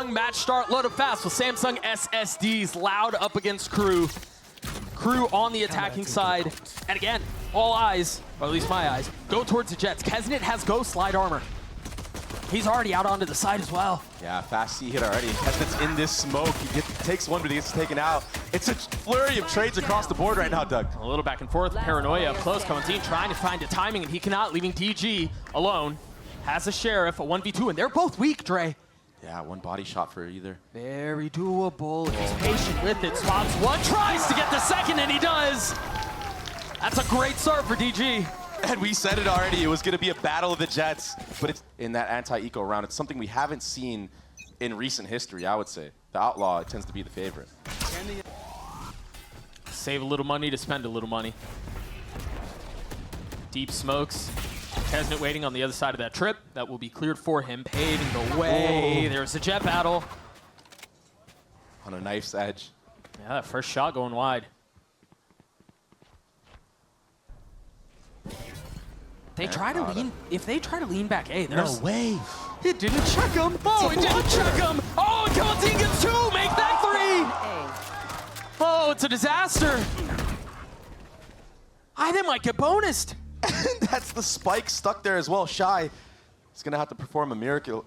Samsung match start loaded fast with Samsung SSDs. Loud up against KRU. KRU on the attacking side. And again, all eyes, or at least my eyes, go towards the Jets. Kesnet has Ghost Slide Armor. He's already out onto the side as well. Yeah, fast C hit already. Kesnet's in this smoke. He takes one, but he gets taken out. It's a flurry of trades across the board right now, Doug. A little back and forth. Paranoia up close. KRU trying to find a timing, and he cannot, leaving DG alone. Has a Sheriff, a 1v2, and they're both weak, Dre. Yeah, one body shot for either. Very doable. He's patient with it. Spots one, tries to get the second, and he does. That's a great start for DG. And we said it already, it was going to be a battle of the Jets. But it's in that anti-eco round, it's something we haven't seen in recent history, I would say. The Outlaw tends to be the favorite. Save a little money to spend a little money. Deep smokes. Kesnet waiting on the other side of that trip. That will be cleared for him, paving the way. Whoa. There's a jet battle. On a knife's edge. Yeah, that first shot going wide. They try to lean. If they try to lean back, hey, there's no way. He didn't check him. Oh, he didn't check him. Oh, and KRU gets two. Make that three. Oh, it's a disaster. They might get bonused. That's the spike stuck there as well. Shy is going to have to perform a miracle.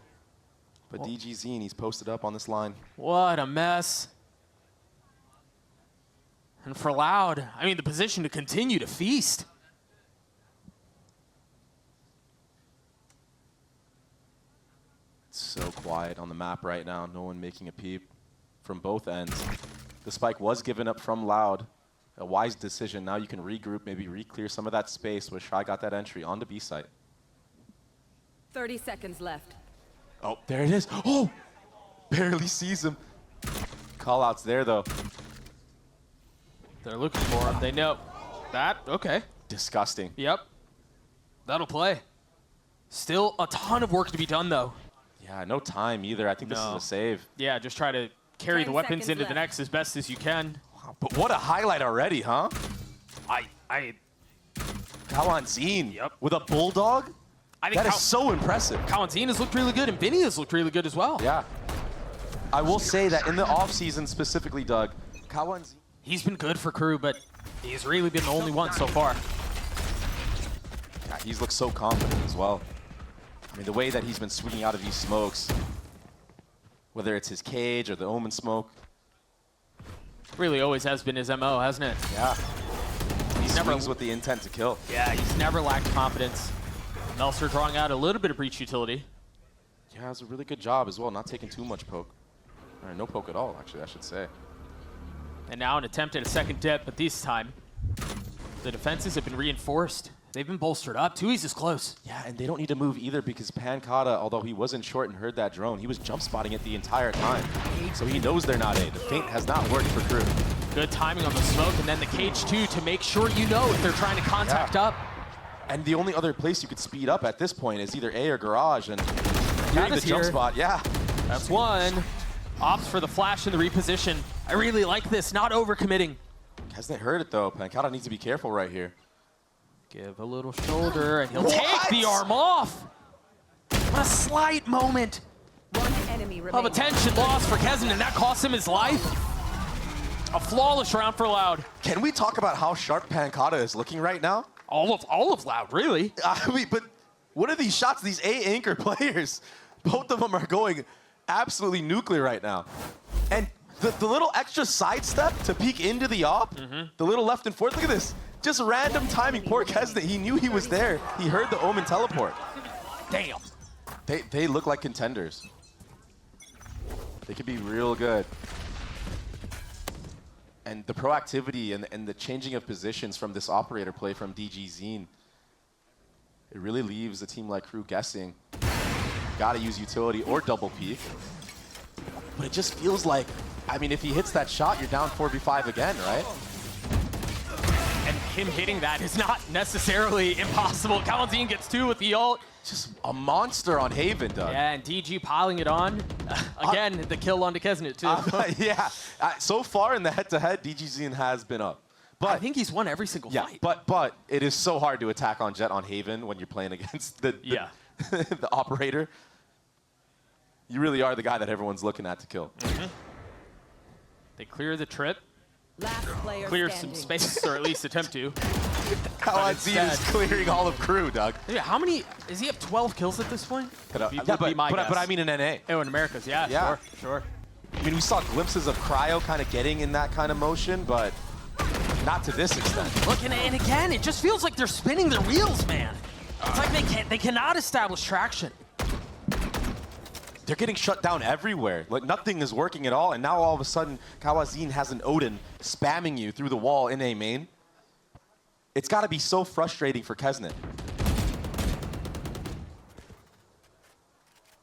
But DG Zine, he's posted up on this line. What a mess. And for Loud, I mean, the position to continue to feast. It's so quiet on the map right now. No one making a peep from both ends. The spike was given up from Loud. A wise decision. Now you can regroup, maybe re-clear some of that space where Shy got that entry on the B site. 30 seconds left. Oh, there it is. Oh, barely sees him. Call-outs there, though. They're looking for him. They know that. Okay. Disgusting. Yep. That'll play. Still a ton of work to be done, though. Yeah, no time either. I think this is a save. Yeah, just try to carry the weapons into left. the next as best as you can. But what a highlight already, huh? KRU Yep. with a bulldog? I think that is so impressive. KRU has looked really good, and Vinny has looked really good as well. Yeah. I will say that in the offseason specifically, Doug, KRU, he's been good for KRU, but he's really been the only one so far. yeah, he's looked so confident as well. I mean, the way that he's been swinging out of these smokes, whether it's his cage or the Omen smoke. Really always has been his MO, hasn't it? Yeah. He never swings with the intent to kill. Yeah, he's never lacked confidence. Melser drawing out a little bit of breach utility. Yeah, it's a really good job as well, not taking too much poke. Or no poke at all, actually, I should say. And now an attempt at a second dip, but this time the defenses have been reinforced. They've been bolstered up. Tui's is close. Yeah, and they don't need to move either because Pankata, although he wasn't short and heard that drone, he was jump spotting it the entire time. So he knows they're not A. The feint has not worked for KRU. Good timing on the smoke, and then the cage too to make sure you know if they're trying to contact up. And the only other place you could speed up at this point is either A or garage, and hearing the jump spot, yeah. That's one. Opts for the flash and the reposition. I really like this, not overcommitting. Kesnet heard it though. Pankata needs to be careful right here. Give a little shoulder, and he'll take the arm off. What a slight moment One enemy of remaining. attention lost for Kesnet, and that cost him his life. A flawless round for Loud. Can we talk about how sharp Pankata is looking right now? All of Loud, really. I mean, but what are these shots? These A anchor players, both of them are going absolutely nuclear right now. And the little extra sidestep to peek into the op, the little left and forth, look at this. Just random timing, poor Kesnet. He knew he was there. He heard the Omen teleport. Damn. They look like contenders. They could be real good. And the proactivity and the changing of positions from this operator play from DG Zine, it really leaves a team like KRU guessing. Gotta use utility or double peek. But it just feels like, I mean, if he hits that shot, you're down 4v5 again, right? And him hitting that is not necessarily impossible. KRU gets two with the ult. Just a monster on Haven, Doug. Yeah, and DG piling it on. Again, the kill onto Kesnet, too. Yeah, so far in the head-to-head, DG Zine has been up. But I think he's won every single fight. But it is so hard to attack on Jet on Haven when you're playing against the operator. You really are the guy that everyone's looking at to kill. They clear the trip, Last player clear standing. some space, or at least attempt to. KRU is clearing all of KRU, Doug. Yeah, how many? Does he have 12 kills at this point? But Would be my guess. I mean in NA. Oh, in Americas, yeah, Yeah. sure. I mean, we saw glimpses of Cryo kind of getting in that kind of motion, but not to this extent. Look, and again, it just feels like they're spinning their wheels, man. It's like they cannot establish traction. They're getting shut down everywhere. Like, nothing is working at all, and now all of a sudden, KRU has an Odin spamming you through the wall in A main. It's got to be so frustrating for Kesnet.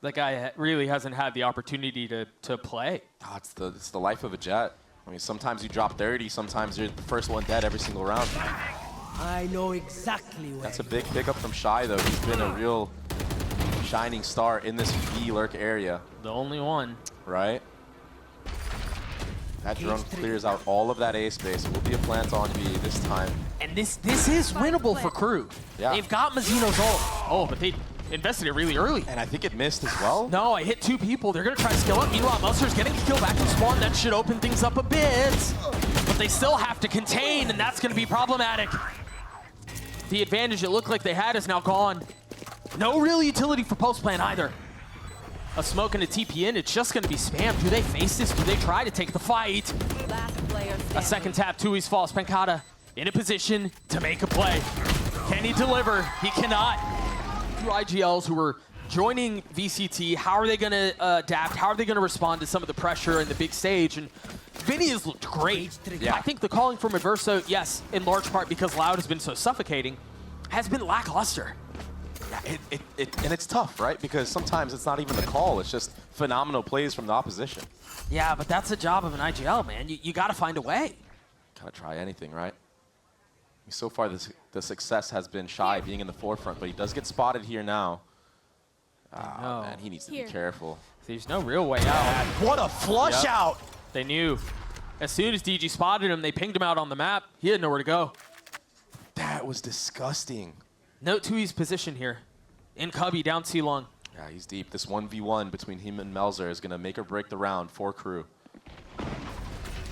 That guy really hasn't had the opportunity to play. Oh, it's the life of a Jet. I mean, sometimes you drop 30, sometimes you're the first one dead every single round. I know exactly where. That's a big pickup from Shy, though. He's been a real shining star in this B lurk area, The only one. right? That drone clears out all of that A space. It will be a plant on B this time. And this is winnable for KRU. Yeah. They've got Mazino's ult. Oh, but they invested it really early. And I think it missed as well. No, I hit 2 people. They're going to try to skill up. Meanwhile, Meltzer's getting a kill back in spawn. That should open things up a bit. But they still have to contain, and that's going to be problematic. The advantage it looked like they had is now gone. No real utility for post plan either. A smoke and a TP in, it's just going to be spam. Do they face this? Do they try to take the fight? Last player standing. A second tap, Tui's false. Pancata in a position to make a play. Can he deliver? He cannot. Two IGLs who were joining VCT. How are they going to adapt? How are they going to respond to some of the pressure in the big stage? And Vinny has looked great. Yeah. I think the calling from Adverso, yes, in large part because Loud has been so suffocating, has been lackluster. And it's tough, right? Because sometimes it's not even the call. It's just phenomenal plays from the opposition. Yeah, but that's the job of an IGL, man. You got to find a way. Gotta try anything, right? So far, the success has been Shy being in the forefront, but he does get spotted here now. know. Man, he needs to be careful. There's no real way out. What a flush Yep. out! They knew. As soon as DG spotted him, they pinged him out on the map. He had nowhere to go. That was disgusting. Note Tui's position here. In Cubby, down C-Long. Yeah, he's deep. This 1v1 between him and Melzer is gonna make or break the round for KRU.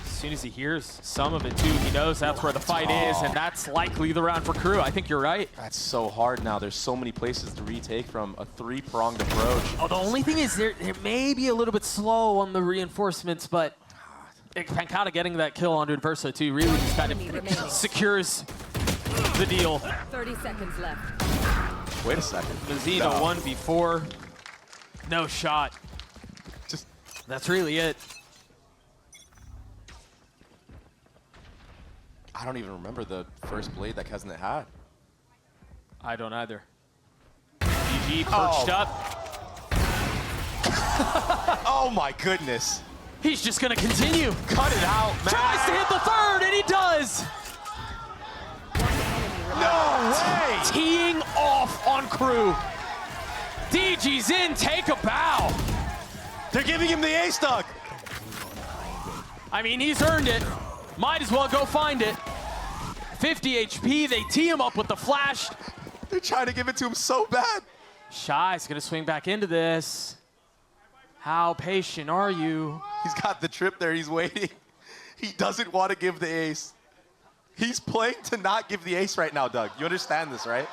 As soon as he hears some of it too, he knows that's where the fight is, and that's likely the round for KRU. I think you're right. That's so hard now. There's so many places to retake from a three-pronged approach. Oh, the only thing is they're maybe a little bit slow on the reinforcements, but Pancata getting that kill onto Adverso too really just kind Enemy remaining. of secures the deal. 30 seconds left. Wait a second. Mazino 1v4. No shot. Just That's really it. I don't even remember the first blade that Kesnet had. I don't either. DG perched up. Oh my goodness. He's just gonna continue. Cut it out, man. Tries to hit the third, and he does. No way! Teeing off on KRU. DG's in, take a bow. They're giving him the ace duck. I mean, he's earned it. Might as well go find it. 50 HP, they tee him up with the flash. They're trying to give it to him so bad. Shy's gonna swing back into this. How patient are you? He's got the trip there. He's waiting. He doesn't want to give the ace. He's playing to not give the ace right now, Doug. You understand this, right?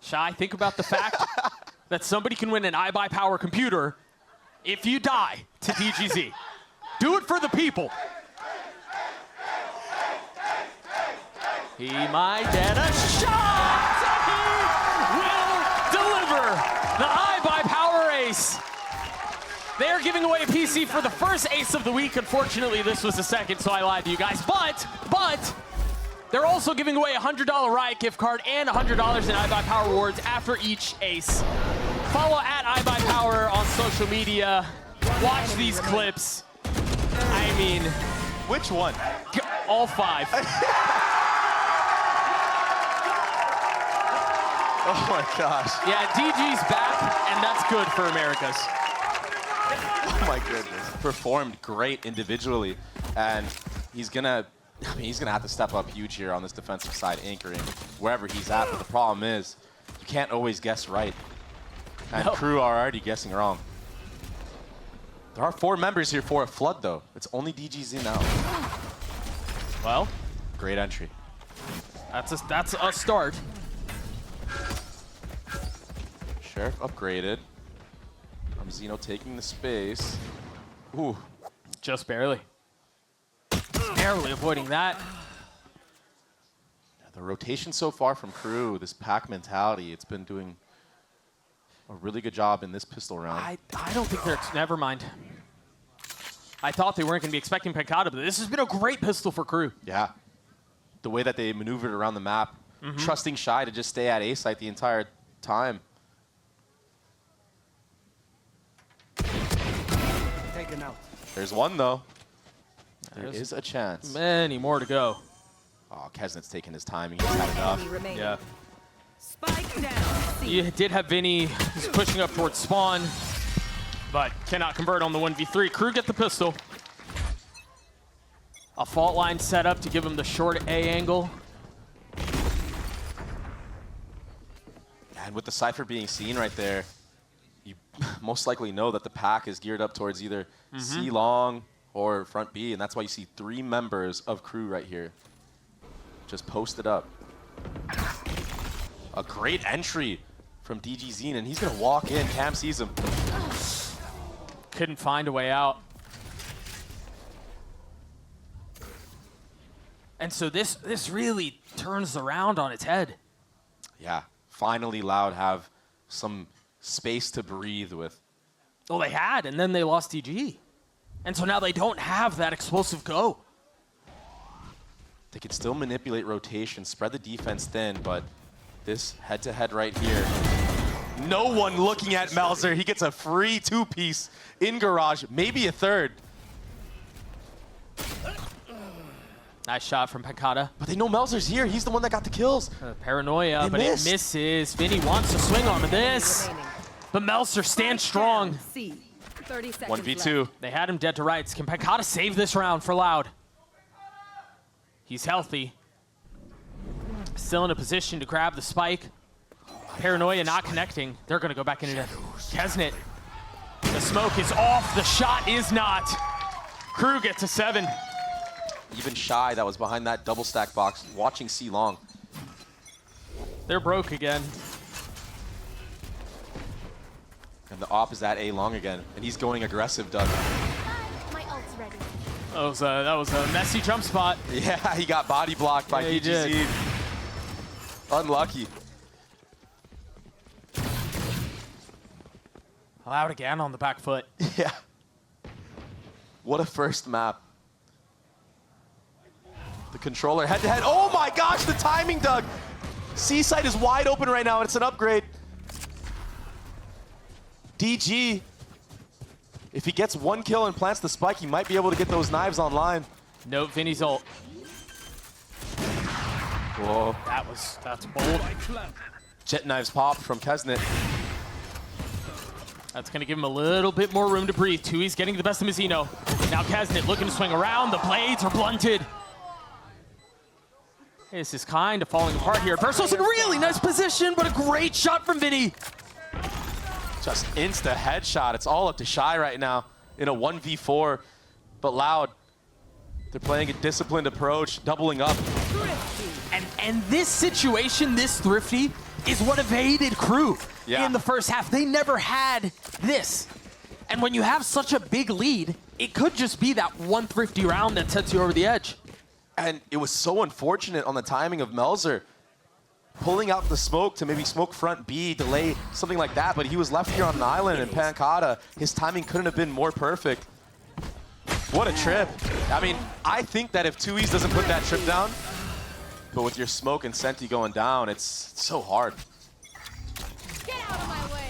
Shy, think about the fact that somebody can win an iBuyPower computer if you die to DGZ. Do it for the people. He might get a shot! He will deliver the iBuyPower ace. They're giving away a PC for the first ace of the week. Unfortunately, this was the second, so I lied to you guys. But they're also giving away a $100 Riot gift card and $100 in iBuyPower rewards after each ace. Follow at iBuyPower on social media. Watch these clips. I mean, Which one? all 5. Oh my gosh. Yeah, DG's back, and that's good for Americas. Oh my goodness. Performed great individually, and he's gonna have to step up huge here on this defensive side, anchoring wherever he's at. But the problem is, you can't always guess right. And No. KRU are already guessing wrong. There are 4 members here for a flood, though. It's only DGZ now. Well, Great entry. that's a start. Sheriff upgraded. Zeno taking the space. Ooh. Just barely. Barely avoiding that. The rotation so far from KRU, this pack mentality, it's been doing a really good job in this pistol round. I don't think they're... Never mind. I thought they weren't going to be expecting Pancata, but this has been a great pistol for KRU. Yeah. The way that they maneuvered around the map, trusting Shy to just stay at A site the entire time. Taken out. There's one, though. There There's is a chance. Many more to go. Oh, Kesnet's taking his time. He's had enough. Enemy remaining. Yeah. Spike down. You did have Vinny who's pushing up towards spawn, but cannot convert on the 1v3. KRU get the pistol. A fault line set up to give him the short A angle. And with the Cypher being seen right there, you most likely know that the pack is geared up towards either C long or front B, and that's why you see 3 members of KRU right here. Just posted up. A great entry from DGZ, and he's gonna walk in. Cam sees him. Couldn't find a way out. And so this really turns around on its head. Yeah, finally Loud have some space to breathe with. Well, they had, and then they lost DG. And so now they don't have that explosive go. They can still manipulate rotation, spread the defense thin, but this head-to-head right here, no one looking at Melzer. He gets a free 2-piece in garage, maybe a third. Nice shot from Pancata. But they know Melzer's here. He's the one that got the kills. Paranoia, They but missed. it misses. Vinny wants to swing on this. Remaining. But Melzer stands strong. C. 30 seconds 1v2. left. They had him dead to rights. Can Pancata save this round for Loud? He's healthy. Still in a position to grab the spike. Paranoia not connecting. They're going to go back into Kesnet. The smoke is off. The shot is not. KRU gets a 7. Even Shy, that was behind that double stack box, watching C long. They're broke again. And the op is at A long again. And he's going aggressive, Doug. My ult's ready. That was a messy jump spot. Yeah, he got body blocked by Yeah, he DGZ. did. Unlucky. Loud again on the back foot. Yeah. What a first map. The controller head-to-head. Oh my gosh, the timing, Doug. C-site is wide open right now, and it's an upgrade. DG, if he gets 1 kill and plants the spike, he might be able to get those knives online. Note Vinny's ult. Whoa. That's bold. Jet knives popped from Kesnet. That's going to give him a little bit more room to breathe. Tui's getting the best of Mizzino. Now Kesnet looking to swing around. The blades are blunted. This is kind of falling apart here. Verso's in really nice position, but a great shot from Vinny. Just insta headshot. It's all up to Shy right now in a 1v4. But Loud, they're playing a disciplined approach, doubling up. And this situation, this thrifty, is what evaded KRU in the first half. They never had this. And when you have such a big lead, it could just be that one thrifty round that sets you over the edge. And it was so unfortunate on the timing of Melzer pulling out the smoke to maybe smoke front B, delay, something like that. But he was left here on an island, and Pancata, his timing couldn't have been more perfect. What a trip. I mean, I think that if 2Es doesn't put that trip down, but with your smoke and Senti going down, it's so hard. Get out of my way.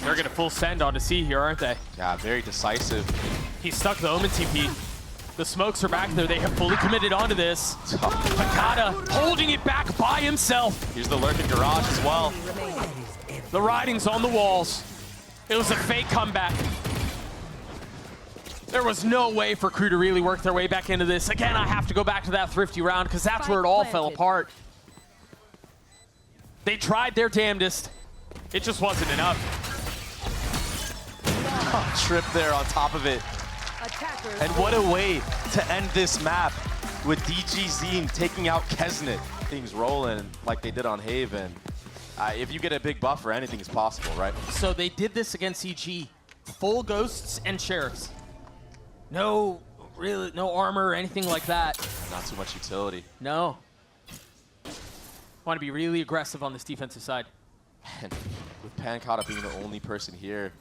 They're going to full send on to C here, aren't they? Yeah, very decisive. He stuck the Omen TP. The smokes are back there. They have fully committed onto this. Pancata holding it back by himself. Here's the lurking garage as well. The writing's on the walls. It was a fake comeback. There was no way for KRU to really work their way back into this. Again, I have to go back to that Thrifty round because that's where it all fell apart. They tried their damnedest. It just wasn't enough. Trip there on top of it. Attackers. And what a way to end this map with DGZ taking out Kesnet. Things rolling like they did on Haven. If you get a big buffer, anything is possible, right? So they did this against EG. Full ghosts and sheriffs. No armor or anything like that. Not too much utility. No. Want to be really aggressive on this defensive side. And with Pancata being the only person here,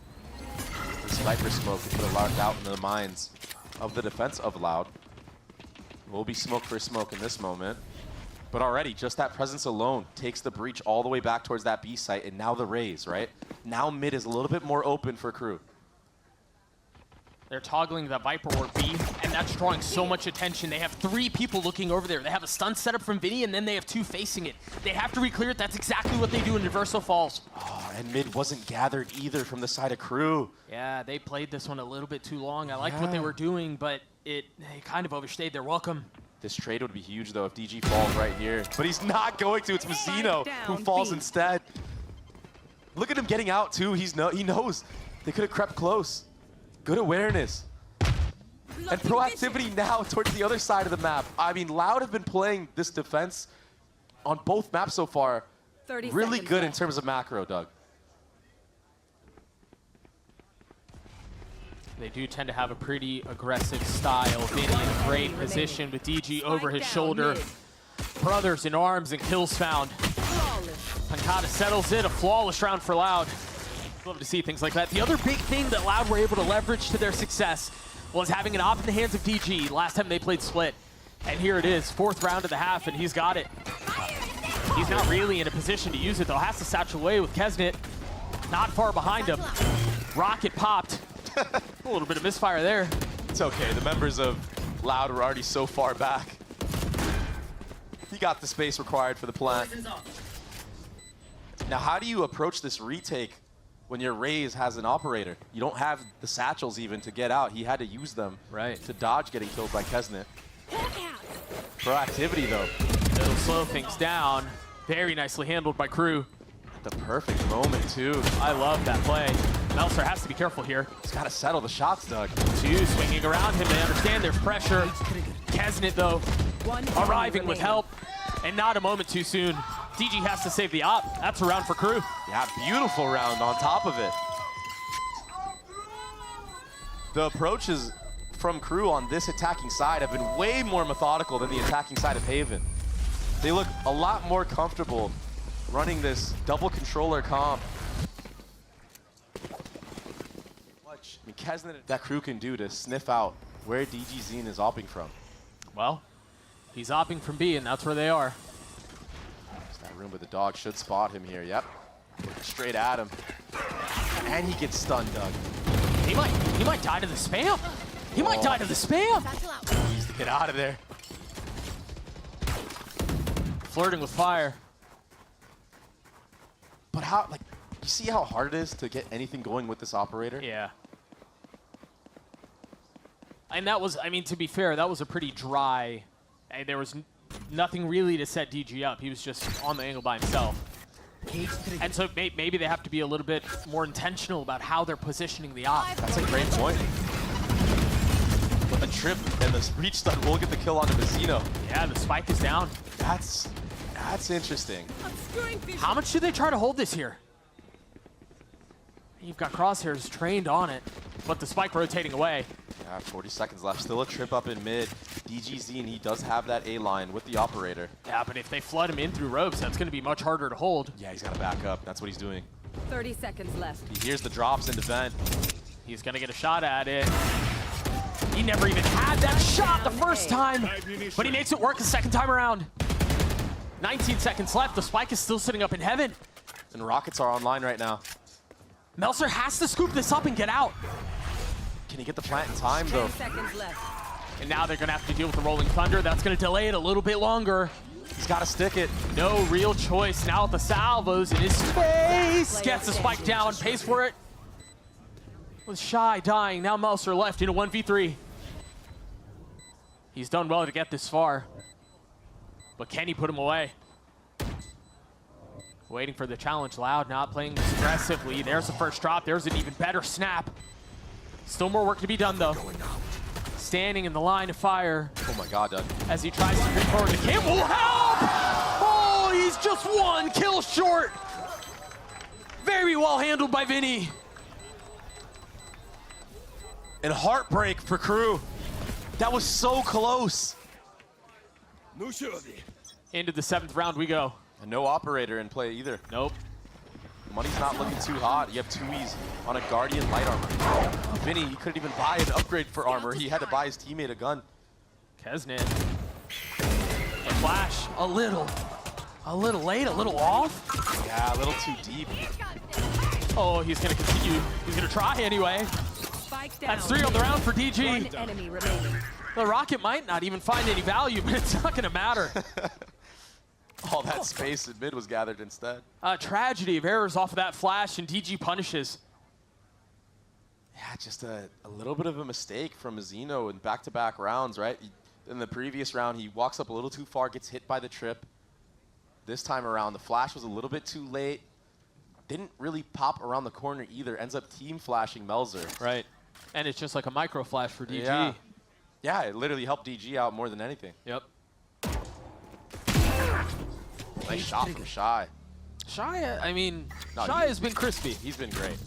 this Viper smoke can put a lot of doubt in the minds of the defense of Loud. Will be smoke for smoke in this moment. But already, just that presence alone takes the breach all the way back towards that B site, and now the raise, right? Now mid is a little bit more open for KRU. They're toggling the Viper or B, and that's drawing so much attention. They have 3 people looking over there. They have a stun setup from Vinny, and then they have 2 facing it. They have to re-clear it. That's exactly what they do in Universal Falls. Oh, and mid wasn't gathered either from the side of KRU. Yeah, they played this one a little bit too long. I liked what they were doing, but they kind of overstayed their welcome. This trade would be huge, though, if DG falls right here. But he's not going to. It's Mazzino who falls instead. Look at him getting out, too. He knows. They could have crept close. Good awareness. And proactivity now towards the other side of the map. I mean, Loud have been playing this defense on both maps so far. 30 Really seconds good in left. terms of macro, Doug. They do tend to have a pretty aggressive style. Vinny in a great position with DG over his shoulder. Brothers in arms and kills found. Pancata settles it, a flawless round for Loud. Love to see things like that. The other big thing that Loud were able to leverage to their success was having an op in the hands of DG last time they played Split. And here it is, 4th round of the half, and he's got it. He's not really in a position to use it, though. Has to satchel away with Kesnet not far behind him. Rocket popped. A little bit of misfire there. It's okay. The members of Loud were already so far back. He got the space required for the plant. Now, how do you approach this retake when your Raze has an operator? You don't have the satchels even to get out. He had to use them to dodge getting killed by Kesnet. Proactivity, though. It'll slow things down. Very nicely handled by KRU. The perfect moment, too. I love that play. Meltzer has to be careful here. He's got to settle the shots, Doug. 2 swinging around him. They understand there's pressure. Kesnet, though, arriving with help. And not a moment too soon. DG has to save the op. That's a round for KRU. Yeah, beautiful round on top of it. The approaches from KRU on this attacking side have been way more methodical than the attacking side of Haven. They look a lot more comfortable running this double controller comp. Much Kesnet that KRU can do to sniff out where DGZ is opping from. Well, he's opping from B, and that's where they are. There's that room, but the dog should spot him here. Yep. Straight at him. And he gets stunned, Doug. He might die to the spam. He might die to the spam. Satchel out. He needs to get out of there. Flirting with fire. But how, like, you see how hard it is to get anything going with this operator? Yeah. And that was, I mean, to be fair, that was a pretty dry, there was nothing really to set DG up. He was just on the angle by himself. And so maybe they have to be a little bit more intentional about how they're positioning the op. That's a great point. But the trip and the reach stun will get the kill onto Mazzino. Yeah, the spike is down. That's interesting. How much do they try to hold this here? You've got Crosshairs trained on it, but the spike rotating away. Yeah, 40 seconds left. Still a trip up in mid. DGZ, and he does have that A line with the operator. Yeah, but if they flood him in through ropes, that's going to be much harder to hold. Yeah, he's got to back up. That's what he's doing. 30 seconds left. He hears the drops in the vent. He's going to get a shot at it. He never even had that shot the first time, but he makes it work the second time around. 19 seconds left. The spike is still sitting up in heaven. And rockets are online right now. Meltzer has to scoop this up and get out. Can he get the plant in time, though? 10 seconds left. And now they're going to have to deal with the rolling thunder. That's going to delay it a little bit longer. He's got to stick it. No real choice. Now with the salvos in his face. Gets the spike down, pays for it. With Shy dying, now Melser left in a 1v3. He's done well to get this far. But can he put him away? Waiting for the challenge. Loud not playing this aggressively. There's the first drop. There's an even better snap. Still more work to be done, though. Standing in the line of fire. Oh my God, Doug. As he tries to bring forward the Campbell. Help! Oh, he's just one kill short. Very well handled by Vinny. And heartbreak for KRU. That was so close. Into the 7th round we go. And no operator in play either. Nope. Money's not looking too hot. You have 2Es on a Guardian light armor. Vinny, he couldn't even buy an upgrade for armor. He had to buy his teammate a gun. Kesnet. And Flash, a little late, a little off. Yeah, a little too deep. Oh, he's gonna continue. He's gonna try anyway. Spike down. That's 3 on the round for DG. One enemy remaining. The rocket might not even find any value, but it's not gonna matter. All that space in mid was gathered instead. A tragedy of errors off of that flash, and DG punishes. Yeah, just a little bit of a mistake from Zeno in back-to-back rounds, right? In the previous round, he walks up a little too far, gets hit by the trip. This time around, the flash was a little bit too late. Didn't really pop around the corner either. Ends up team flashing Melzer. Right. And it's just like a micro flash for DG. Yeah. Yeah, it literally helped DG out more than anything. Yep. Nice shot from Shy. Shy, I mean, No, Shy has been crispy. He's been great.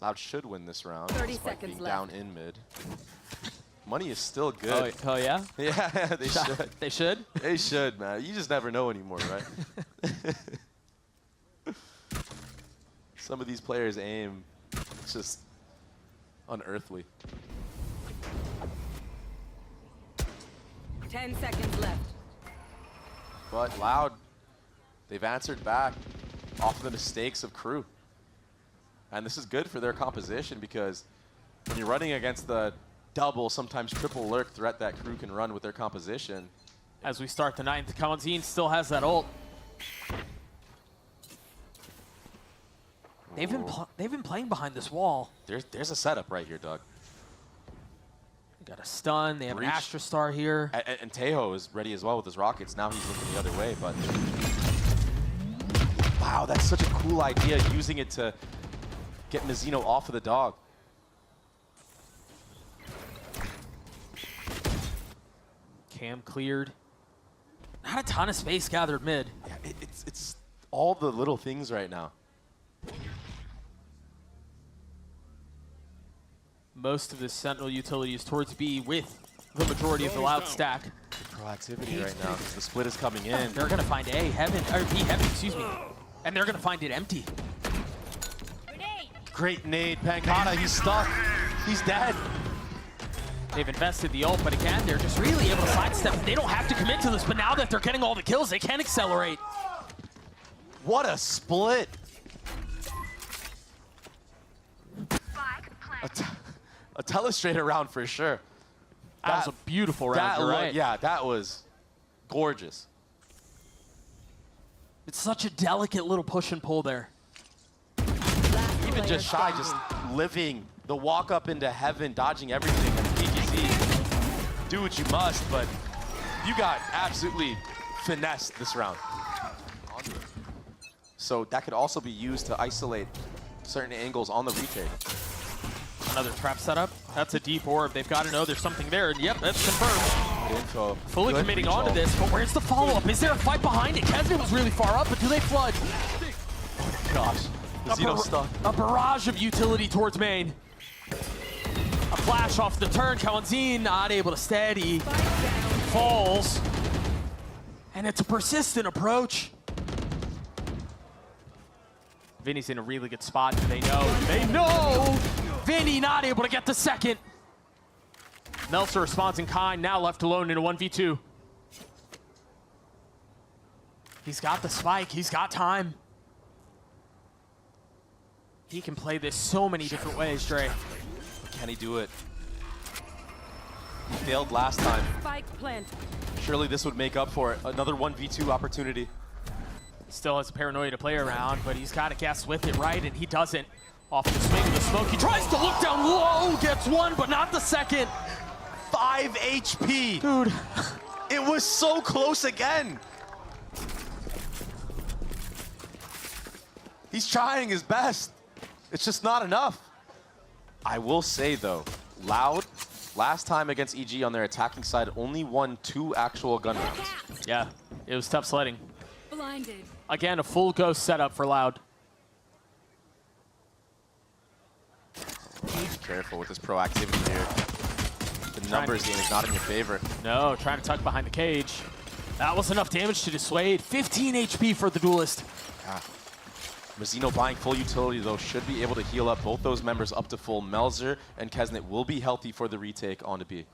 Loud should win this round. 30 despite seconds being left. down in mid. Money is still good. Oh yeah? Yeah, they should. They should? They should, man. You just never know anymore, right? Some of these players aim just unearthly. 10 seconds left. But Loud, they've answered back off of the mistakes of KRU. And this is good for their composition because when you're running against the double, sometimes triple lurk threat that KRU can run with their composition. As we start the 9th, Kawanzin still has that ult. They've been playing behind this wall. There's a setup right here, Doug. Got a stun. They have Breach. an Astra Star here. And Tejo is ready as well with his rockets. Now he's looking the other way, but wow, that's such a cool idea, using it to get Mizzino off of the dog. Cam cleared. Not a ton of space gathered mid. Yeah, it's all the little things right now. Most of the Sentinel utility is towards B with the majority of the Loud stack. Proactivity right now. The split is coming in. They're gonna find A heaven, or B heaven, excuse me. And they're gonna find it empty. Grenade. Great nade, Pancata. He's stuck. He's dead. They've invested the ult, but again, they're just really able to sidestep. They don't have to commit to this, but now that they're getting all the kills, they can accelerate. What a split. A telestrator round for sure. That was a beautiful round, you're right? Yeah, that was gorgeous. It's such a delicate little push and pull there. Even just Shy, just living the walk up into heaven, dodging everything, and PKZ. Do what you must, but you got absolutely finessed this round. So that could also be used to isolate certain angles on the retake. Another trap setup. That's a deep orb. They've got to know there's something there. And yep, that's confirmed. Good info. Fully Good committing reach onto ult. this, but where's the follow-up? Is there a fight behind it? Kesnet was really far up, but do they flood? Gosh, Zeno's stuck. A barrage of utility towards main. A flash off the turn. Kawanzin not able to steady. Falls. And it's a persistent approach. Vinny's in a really good spot. They know. They know! Vinny not able to get the second. Melser responds in kind, now left alone in a 1v2. He's got the spike. He's got time. He can play this so many different ways, Dre. Can he do it? He failed last time. Spike plant. Surely this would make up for it. Another 1v2 opportunity. Still has a paranoia to play around, but he's got to guess with it, right? And he doesn't. Off the swing of the smoke. He tries to look down low, gets one, but not the second. 5 HP. Dude. It was so close again. He's trying his best. It's just not enough. I will say though, Loud, last time against EG on their attacking side, only won 2 actual gun rounds. Yeah, it was tough sledding. Blinded. Again, a full ghost setup for Loud. Be careful with this proactivity here. The numbers game is not in your favor. No, trying to tuck behind the cage. That was enough damage to dissuade. 15 HP for the duelist. Yeah. Mazzino buying full utility though should be able to heal up both those members up to full. Melzer and Kesnet will be healthy for the retake onto B.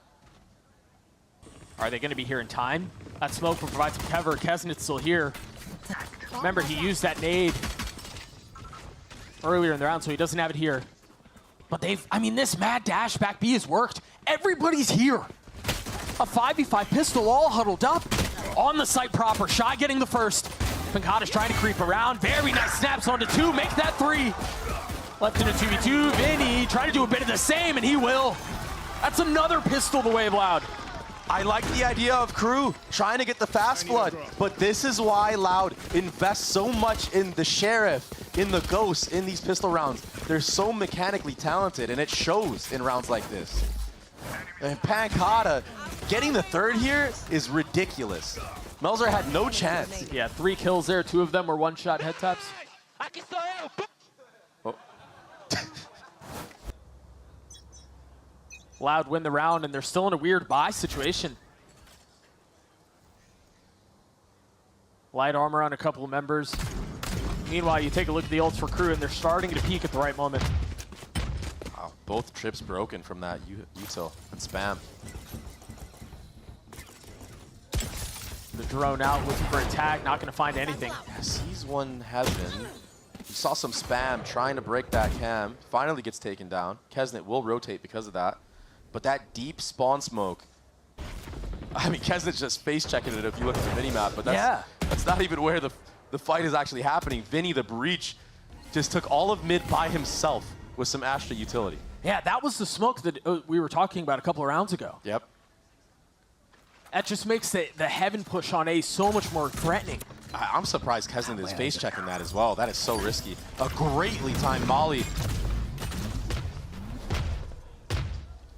Are they going to be here in time? That smoke will provide some cover. Kesnet's still here. Remember, he used that nade earlier in the round, so he doesn't have it here. But I mean, this mad dash back B has worked. Everybody's here. A 5v5 pistol all huddled up on the site proper. Shy getting the first. Pancada's trying to creep around. Very nice snaps onto 2. Make that 3. Left in a 2v2. Vinny trying to do a bit of the same, and he will. That's another pistol the way of Loud. I like the idea of KRU trying to get the fast blood, but this is why Loud invests so much in the Sheriff, in the Ghost, in these pistol rounds. They're so mechanically talented, and it shows in rounds like this. And Pancada getting the 3rd here is ridiculous. Melzer had no chance. Yeah, 3 kills there. 2 of them were one-shot head taps. Oh. Loud win the round, and they're still in a weird buy situation. Light armor on a couple of members. Meanwhile, you take a look at the ults for KRU, and they're starting to peak at the right moment. Wow, both trips broken from that util and spam. The drone out, looking for a tag, not going to find anything. Yeah, sees one heaven. You saw some spam trying to break that cam. Finally gets taken down. Kesnet will rotate because of that. But that deep spawn smoke, I mean, Kesnet's just face checking it if you look at the minimap, but that's not even where the fight is actually happening. Vinny, the breach, just took all of mid by himself with some Astra utility. Yeah, that was the smoke that we were talking about a couple of rounds ago. Yep. That just makes the heaven push on A so much more threatening. I'm surprised Kesnet is face checking that as well. That is so risky. A greatly timed molly.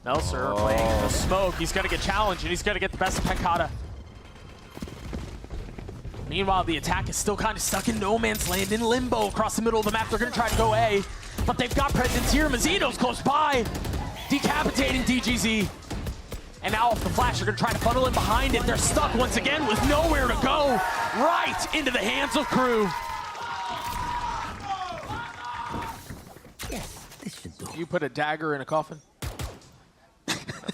Melzer playing the smoke. He's going to get challenged, and he's going to get the best of Pancada. Meanwhile, the attack is still kind of stuck in no man's land, in limbo across the middle of the map. They're going to try to go A, but they've got presence here. Mazzino's close by, decapitating DGZ. And now off the flash, they're going to try to funnel in behind it. They're stuck once again with nowhere to go. Right into the hands of KRU. Yes, this should do. You put a dagger in a coffin?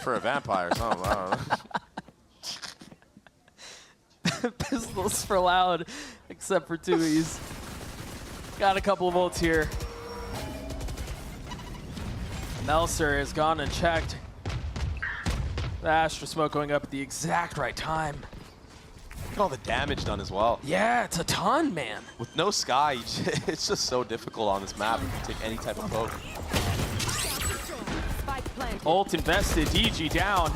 For a vampire or something, I don't know. Pistols for Loud, except for Tui's. Got a couple of ults here. Melzer has gone and checked. The Astra smoke going up at the exact right time. Look at all the damage done as well. Yeah, it's a ton, man. With no sky, it's just so difficult on this map if you take any type of poke. Spike planted. Ult invested, DG down.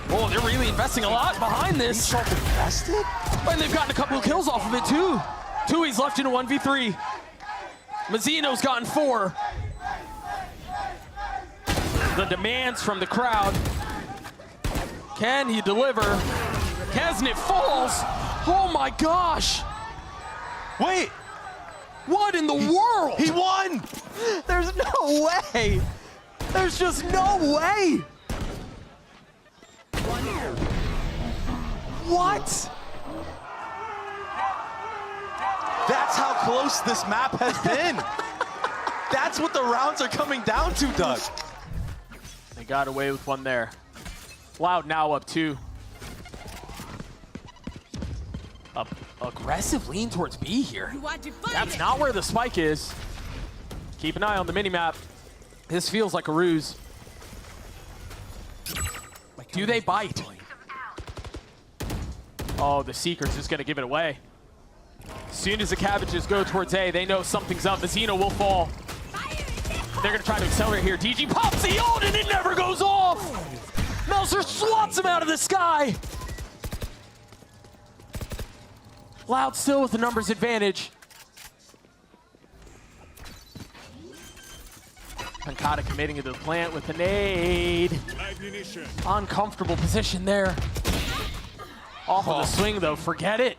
Oh, they're really investing a lot behind this. Ult invested? And they've gotten a couple of kills off of it, too. Tui's left in a 1v3. Mazzino's gotten 4. The demands from the crowd. Can he deliver? Kesnet falls. Oh my gosh. Wait, What in the world? he won! There's no way. There's just no way. What? That's how close this map has been. That's what the rounds are coming down to, Doug. They got away with one there. Loud now up 2. Aggressive lean towards B here. That's not where the spike is. Keep an eye on the minimap. This feels like a ruse. Do they bite? Oh, the Seeker's just gonna give it away. As soon as the Cabbages go towards A, they know something's up. Mazino will fall. They're gonna try to accelerate here. DG pops the ult and it never goes off! Melzer swats him out of the sky! Loud still with the numbers advantage. Pancata committing into the plant with a nade. Uncomfortable position there. Off of the swing though, forget it.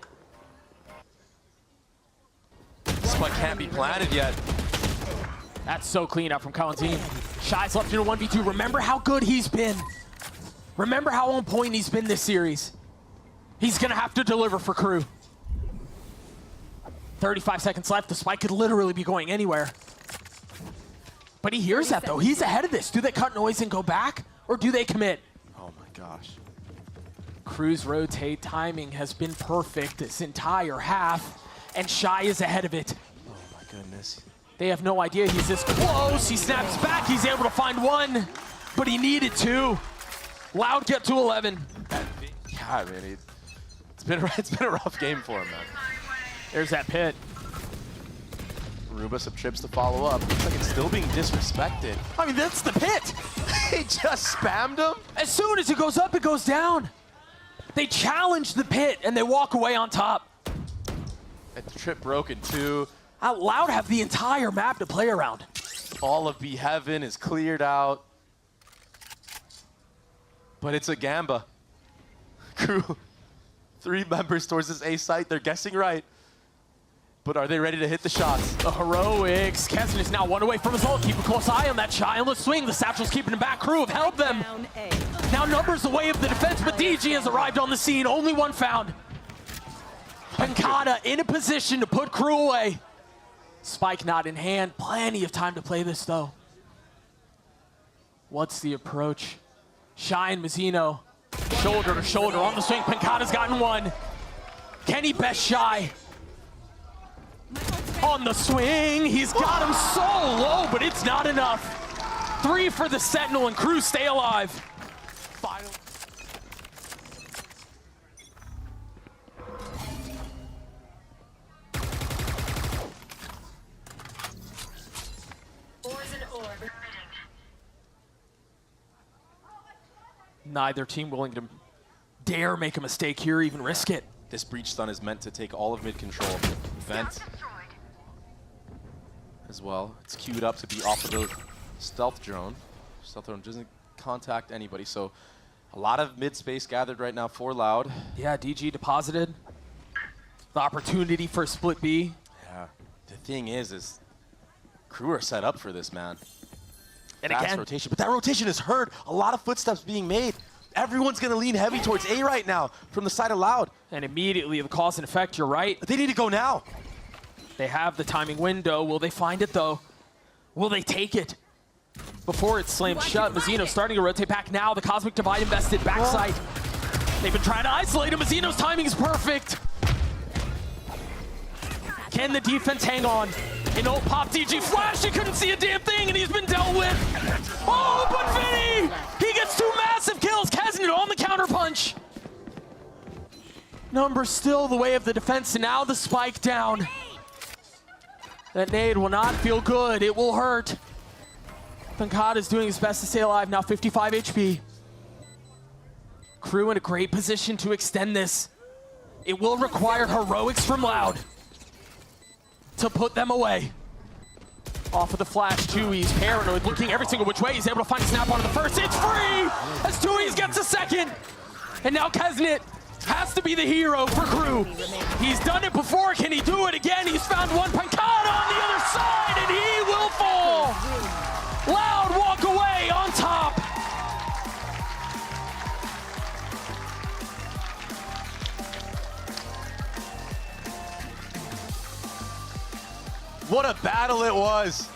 Spike can't be planted yet. That's so clean out from Kalantine. Shy's left in a 1v2. Remember how good he's been. Remember how on point he's been this series. He's gonna have to deliver for KRU. 35 seconds left. The spike could literally be going anywhere. But he hears that though. He's ahead of this. Do they cut noise and go back? Or do they commit? Oh my gosh. KRU's rotate timing has been perfect this entire half. And Shy is ahead of it. Oh my goodness. They have no idea he's this close. He snaps back. He's able to find one, but he needed two. Loud get to 11. God, man, it's been a rough game for him, man. There's that pit. Ruba some trips to follow up. Looks like it's still being disrespected. I mean, that's the pit. He just spammed him. As soon as it goes up, it goes down. They challenge the pit and they walk away on top. And the trip broken too. Loud have the entire map to play around. All of B Heaven is cleared out. But it's a Gamba. KRU, 3 members towards this A site. They're guessing right. But are they ready to hit the shots? The heroics. Kesn is now 1 away from his ult. Keep a close eye on that Shy on the swing. The Satchel's keeping him back. KRU have helped them. Down A. Now numbers the way of the defense, but DG has arrived on the scene. Only one found. Pancata in a position to put KRU away. Spike not in hand. Plenty of time to play this, though. What's the approach? Shy and Mazino, shoulder to shoulder on the swing. Pancata's gotten one. Can he best Shy? On the swing, he's got him so low, but it's not enough. 3 for the Sentinel, and KRU stay alive. Final. Neither team willing to dare make a mistake here, even risk it. This breach stun is meant to take all of mid control. Vent as well. It's queued up to be off of the stealth drone. Stealth drone doesn't contact anybody, so a lot of mid space gathered right now for Loud. Yeah, DG deposited. The opportunity for split B. Yeah. The thing is KRU are set up for this, man. And Fast again, rotation, but that rotation is heard. A lot of footsteps being made. Everyone's gonna lean heavy towards A right now from the side of Loud. and immediately the cause and effect, you're right. They need to go now. They have the timing window. Will they find it, though? Will they take it? Before it's slammed shut, Mazino starting to rotate back now. The Cosmic Divide invested backside. They've been trying to isolate him. Mazino's timing is perfect. Can the defense hang on? An ult pop, DG flash. He couldn't see a damn thing, and he's been dealt with. Oh, but Vinny! He gets 2 massive kills. Kesn on the counterpunch. Numbers still the way of the defense, and now the spike down. That nade will not feel good. It will hurt. Pancata is doing his best to stay alive, now 55 HP. KRU in a great position to extend this. It will require heroics from Loud to put them away. Off of the flash, Chewy's paranoid, looking every single which way. He's able to find a snap onto the first. It's free! As Chewy's gets a second. And now Kesn has to be the hero for KRU. He's done it before. Can he do it again? He's found one. Pancata on the other side, and he will fall. Loud walk away on top. What a battle it was.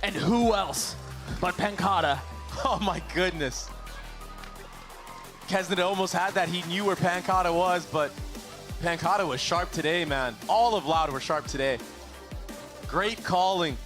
And who else but Pancata? Oh my goodness. Kesn almost had that. He knew where Pancata was, but Pancata was sharp today, man. All of Loud were sharp today. Great calling.